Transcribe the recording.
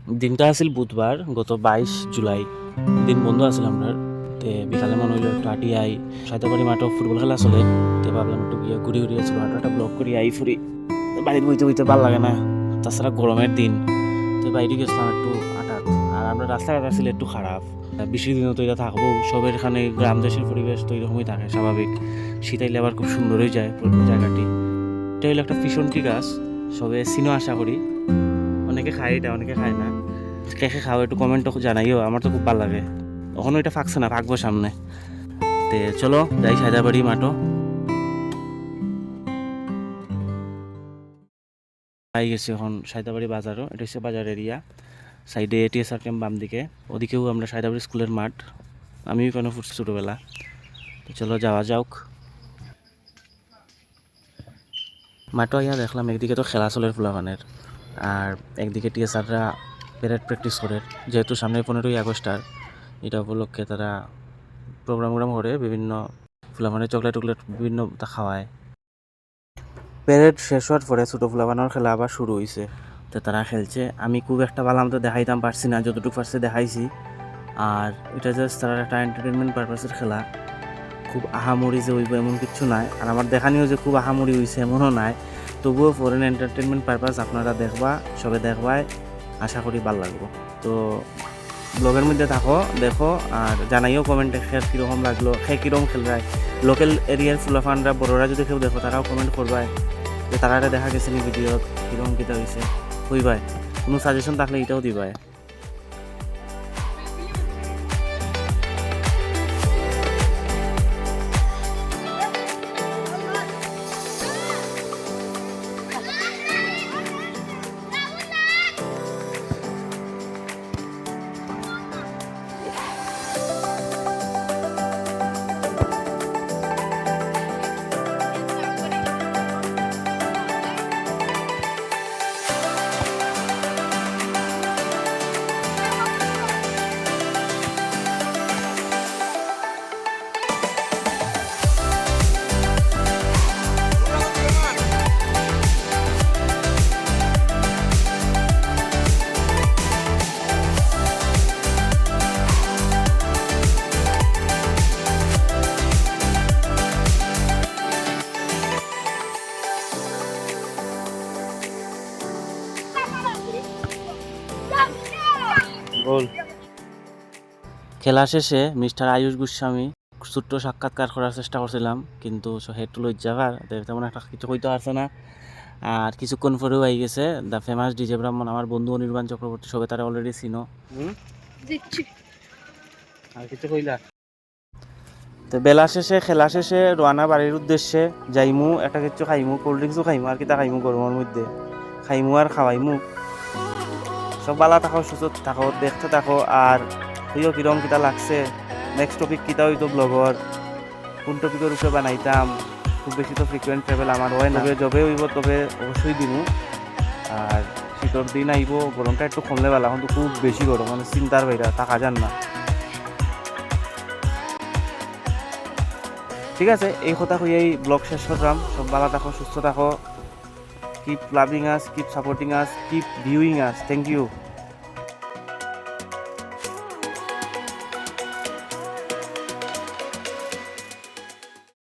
দিনটা আছিল বুধবার, গত 22 জুলাই। দিন বন্ধ আছিল আপনার। তে বিকালে মনে হইলো একটু হাঁটি আই, সাইতাবাড়ি মাঠও ফুটবল খেলা চলে। তে ভাবলাম একটু গিয়ে ঘুরি ঘুরি আসলো, হাঁটাটা ব্লক করি আই ফুরি। বাড়ির বইতে বইতে ভালো লাগে না, তাছাড়া গরমের দিন। তো বাইরে গেছিলাম একটু হাঁটাত। আর আমরা রাস্তাঘাট আসছিল একটু খারাপ। বেশি দিনও তো এটা থাকবো, সবের এখানে গ্রাম দেশের পরিবেশ তো এরকমই থাকে স্বাভাবিক। শীতাইলে আবার খুব সুন্দর হয়ে যায় জায়গাটি। এটা হলো একটা ফিশন্টি গাছ, সবে চিনো আশা করি। অনেকে খায় এটা, অনেকে খায় না। কে কে খাও একটু কমেন্টও জানাইও, আমার তো খুব ভালো লাগে। এখনও এটা ফাঁকছে না, ফাঁকবো সামনে। তে চলো যাই সাইদাবাড়ি মাঠও। পাই গেছি এখন সাইদাবাড়ি বাজারও, এটা হচ্ছে বাজার এরিয়া। সাইডে টিএসআর ক্যাম্প বাম দিকে, ওদিকেও আমরা সাইদাবাড়ি স্কুলের মাঠ। আমিও কেন ফুটছি ছোটোবেলা। তো চলো যাওয়া যাওক। মাঠও ইয়া দেখলাম একদিকে তো খেলা চলের ফুলাফানের, আর একদিকে টিএসআররা প্যারেড প্র্যাকটিস করে। যেহেতু সামনে 15ই আগস্ট, এটা উপলক্ষে তারা প্রোগ্রাম করে বিভিন্ন ফুলাফানের চকলেট টকলেট বিভিন্ন খাওয়ায়। প্যারেড শেষ হওয়ার পরে ছোটো ফুলাফানোর খেলা আবার শুরু হয়েছে। তো তারা খেলছে, আমি খুব একটা ভালো তো দেখাইতাম পারছি না, যতটুকু পারছি দেখাইছি। আর এটা জাস্ট তারা একটা এন্টারটেনমেন্ট পারপাসের খেলা, খুব আহামরি যে হইব এমন কিছু নাই। আর আমার দেখানিও যে খুব আহামরি হয়েছে এমনও নাই। তবুও ফরেন এন্টারটেনমেন্ট পারপাস আপনারা দেখবা, সবে দেখবাই, আশা করি ভালো লাগবো। তো ব্লগের মধ্যে থাকো, দেখো, আর জানাইও কমেন্টে খেল কীরকম লাগলো, কীরকম খেলবায়। লোকাল এরিয়ার ফুলাফানরা বড়রা যদি কেউ দেখো, তারাও কমেন্ট করবায় যে তারা এটা দেখা গেছে নি ভিডিওত, কীরকম কীটা হয়েছে হইবাই। কোনো সাজেশন থাকলে এটাও দিবাই। বল। খেলা শেষে মিস্টার আয়ুষ গোস্বামী ছোট্ট সাক্ষাৎকার করার চেষ্টা করছিলাম, কিন্তু হেটু লজ্জাকার তেমন একটা কিছু কইতে পারছে না। আর কিছুক্ষণ পরেও আই গেছে দ্য ফেমাস ডিজে ব্রাহ্মণ, আমার বন্ধু অনির্বাণ চক্রবর্তী, সবে তারা অলরেডি চিনো। আর কিছু কইলা? তো বেলা শেষে খেলা শেষে রোয়ানা বাড়ির উদ্দেশ্যে যাইমু, একটা কিছু খাইমু, কোল্ড ড্রিঙ্কসও খাইমু, আর কিতা খাইমু গরমের মধ্যে খাইমু আর খাওয়াইমু। সব বালা থাকো, সুস্থ থাকো, দেখতে থাকো, আর তুইও কিরম কিতা লাগছে, নেক্সট টপিক কিতা হইতো ব্লগর, কোন টপিকের উপরে বানাইতাম। খুব বেশি তো ফ্রিকুয়েন্ট ট্রাভেল আমার হয় না, যবে হইব তবে অবশ্যই দিমু। আর শীতর দিন আইব, গরমটা একটু কমলে বেলা, এখন তো খুব বেশি গরম, মানে চিন্তার বাইরা থাকা যান না। ঠিক আছে, এই কথা কইয়াই ব্লগ শেষ করলাম। সব ভালো থাকো, সুস্থ থাকো, keep loving us, keep supporting us, keep viewing us. Thank you.